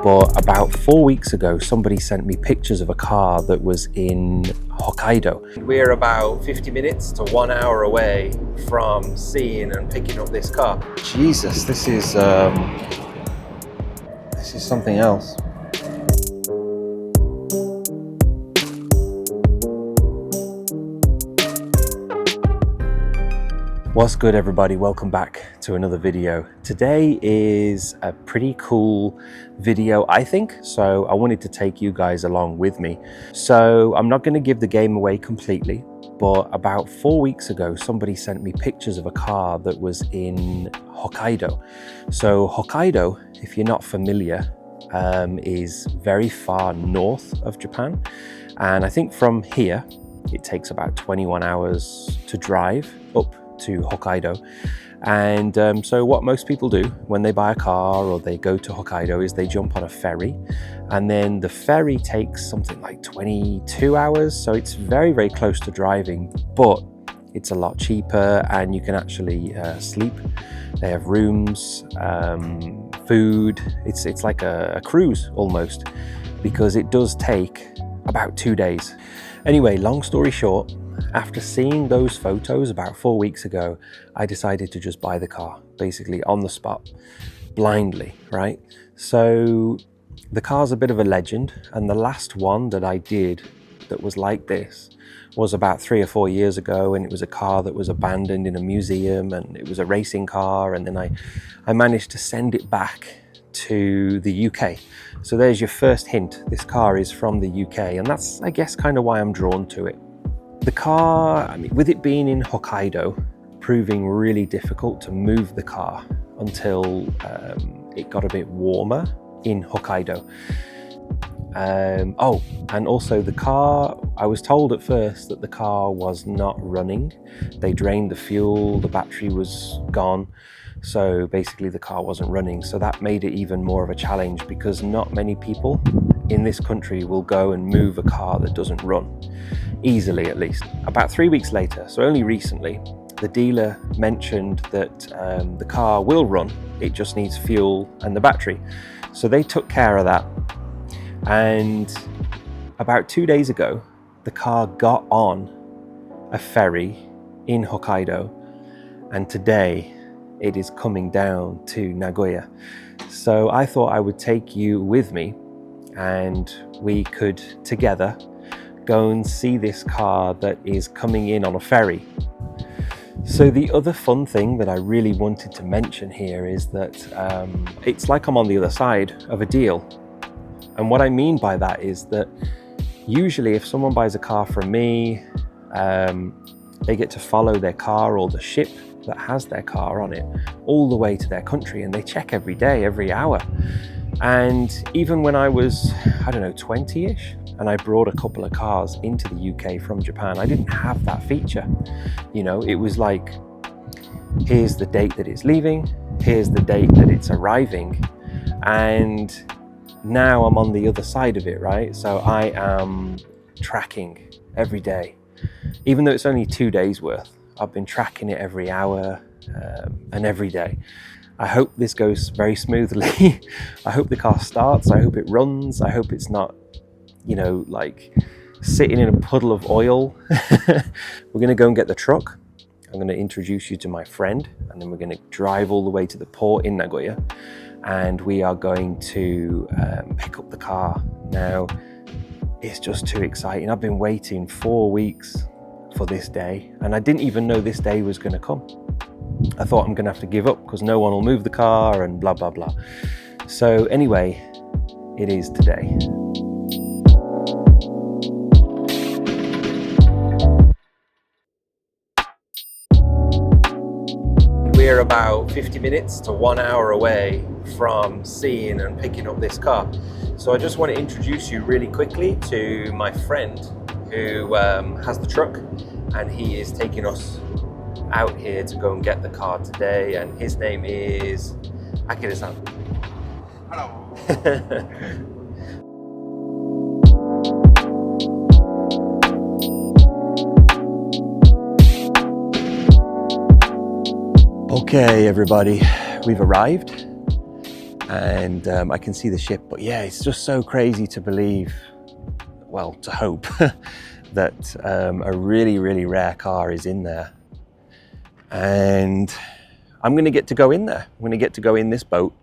but about 4 weeks ago, somebody sent me pictures of a car that was in Hokkaido. We're about 50 minutes to 1 hour away from seeing and picking up this car. Jesus, this is something else. What's good, everybody? Welcome back to another video. Today is a pretty cool video, I think, so I wanted to take you guys along with me. So I'm not going to give the game away completely, but about 4 weeks ago, somebody sent me pictures of a car that was in Hokkaido. So Hokkaido, if you're not familiar, is very far north of Japan. And I think from here, it takes about 21 hours to drive up to Hokkaido. And so what most people do when they buy a car or they go to Hokkaido is they jump on a ferry, and then the ferry takes something like 22 hours. So it's very, very close to driving, but it's a lot cheaper and you can actually sleep. They have rooms, food. It's like a cruise almost, because it does take about 2 days. Anyway, long story short, after seeing those photos about 4 weeks ago, I decided to just buy the car, basically on the spot, blindly, right? So the car's a bit of a legend, and the last one that I did that was like this was about 3 or 4 years ago, and it was a car that was abandoned in a museum, and it was a racing car, and then I managed to send it back to the UK. So there's your first hint. This car is from the UK, and that's, I guess, kind of why I'm drawn to it. The car, I mean, with it being in Hokkaido, proving really difficult to move the car until it got a bit warmer in Hokkaido. Oh, and also the car, I was told at first that the car was not running. They drained the fuel, the battery was gone. So basically the car wasn't running. So that made it even more of a challenge, because not many people in this country will go and move a car that doesn't run, easily at least. About 3 weeks later, so only recently, the dealer mentioned that the car will run, it just needs fuel and the battery. So they took care of that. And about 2 days ago, the car got on a ferry in Hokkaido, and today it is coming down to Nagoya. So I thought I would take you with me, and we could together go and see this car that is coming in on a ferry. So the other fun thing that I really wanted to mention here is that it's like I'm on the other side of a deal. And what I mean by that is that usually if someone buys a car from me, they get to follow their car or the ship that has their car on it all the way to their country, and they check every day, every hour. And even when I was, I don't know, 20-ish, and I brought a couple of cars into the UK from Japan, I didn't have that feature. You know, it was like, here's the date that it's leaving, here's the date that it's arriving, and now I'm on the other side of it, right? So I am tracking every day. Even though it's only 2 days worth, I've been tracking it every hour and every day. I hope this goes very smoothly. I hope the car starts, I hope it runs, I hope it's not, you know, like sitting in a puddle of oil. We're gonna go and get the truck. I'm gonna introduce you to my friend, and then we're gonna drive all the way to the port in Nagoya, and we are going to pick up the car. Now, it's just too exciting. I've been waiting 4 weeks for this day, and I didn't even know this day was gonna come. I thought I'm gonna have to give up because no one will move the car and blah, blah, blah. So anyway, it is today. We're about 50 minutes to 1 hour away from seeing and picking up this car. So I just want to introduce you really quickly to my friend who has the truck, and he is taking us out here to go and get the car today, and his name is Akira-san. Hello. Okay, everybody, we've arrived. and I can see the ship. But yeah, it's just so crazy to believe, well, to hope that a really, really rare car is in there. And I'm going to get to go in there. I'm going to get to go in this boat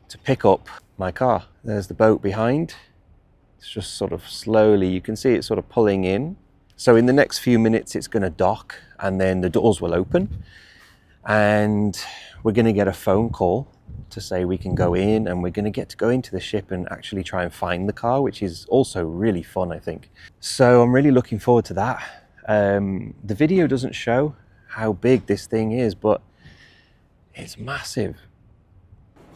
to pick up my car. There's the boat behind. It's just sort of slowly, you can see it sort of pulling in. So in the next few minutes, it's going to dock and then the doors will open. And we're going to get a phone call to say we can go in, and we're going to get to go into the ship and actually try and find the car, which is also really fun, I think. So I'm really looking forward to that. The video doesn't show how big this thing is, but it's massive.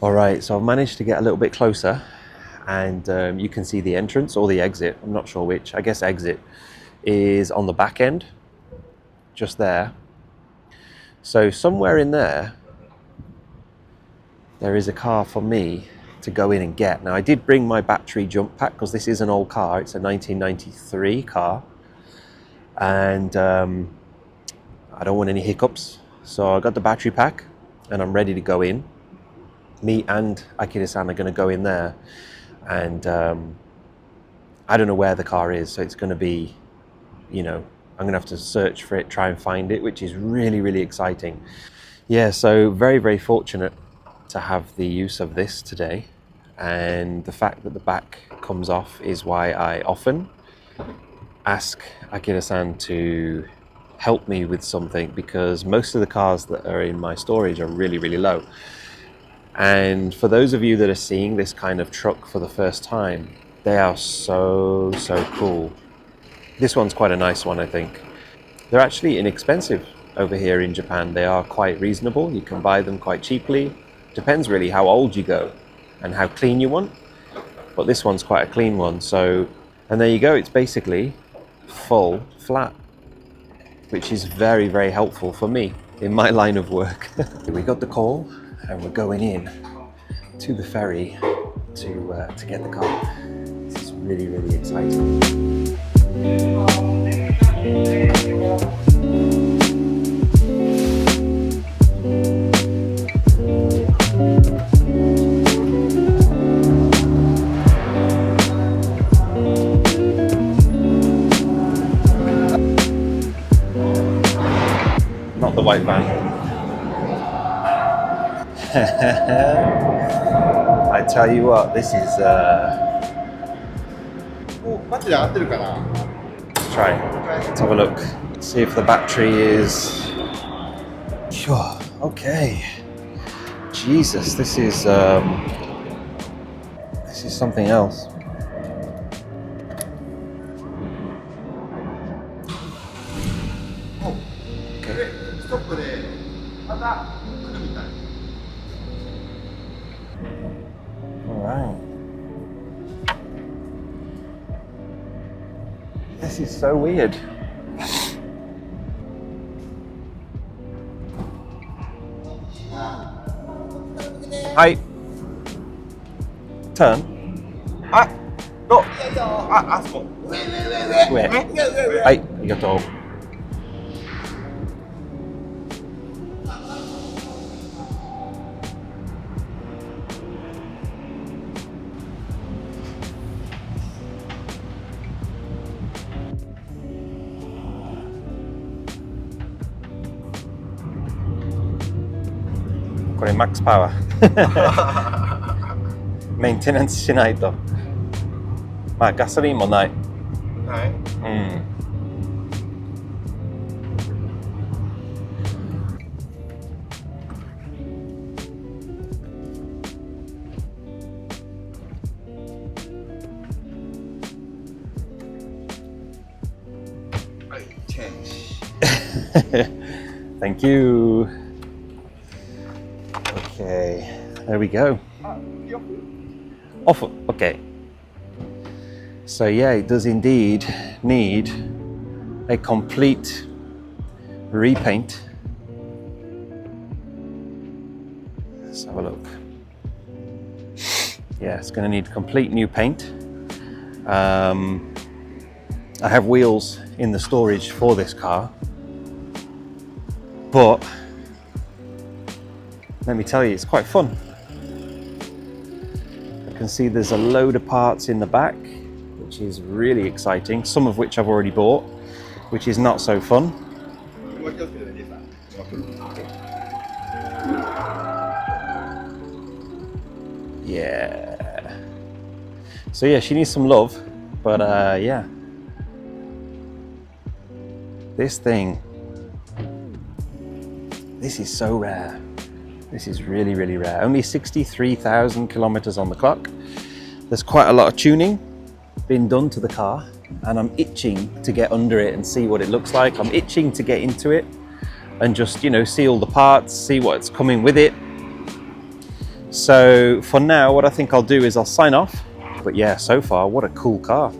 All right, so I've managed to get a little bit closer, and you can see the entrance or the exit. I'm not sure which. I guess exit is on the back end, just there. So somewhere in there is a car for me to go in and get. Now, I did bring my battery jump pack because this is an old car. It's a 1993 car, and I don't want any hiccups. So I got the battery pack and I'm ready to go in. Me and Akira-san are going to go in there, and I don't know where the car is, so it's going to be, you know, I'm going to have to search for it, try and find it, which is really, really exciting. Yeah, so very, very fortunate to have the use of this today, and the fact that the back comes off is why I often ask Akira-san to help me with something, because most of the cars that are in my storage are really, really low. And for those of you that are seeing this kind of truck for the first time, they are so, so cool. This one's quite a nice one, I think. They're actually inexpensive over here in Japan. They are quite reasonable. You can buy them quite cheaply. Depends really how old you go and how clean you want. But this one's quite a clean one. So, and there you go. It's basically full flat, which is very, very helpful for me in my line of work. We got the call and we're going in to the ferry to get the car. This is really, really exciting. Not the white van. I tell you what, this is let's try. Let's have a look. See if the battery is sure. Okay. Jesus, this is something else. Okay. All right. This is so weird. Hi. Turn. Ah. No. Ah, so. Where? Hi. Arigatou.これマックスパワーメンテナンスしないと。まあガソリンもない。ない。うん。はい、change. Thank you. Okay, there we go. Off. Okay. So yeah, it does indeed need a complete repaint. Let's have a look. Yeah, it's going to need complete new paint. I have wheels in the storage for this car, but let me tell you, it's quite fun. can see there's a load of parts in the back, which is really exciting, some of which I've already bought, which is not so fun. Yeah. So yeah, she needs some love, but yeah. This thing, this is so rare. This is really, really rare. Only 63,000 kilometers on the clock. There's quite a lot of tuning been done to the car, and I'm itching to get under it and see what it looks like. I'm itching to get into it and just, you know, see all the parts, see what's coming with it. So for now, what I think I'll do is I'll sign off. But yeah, so far, what a cool car.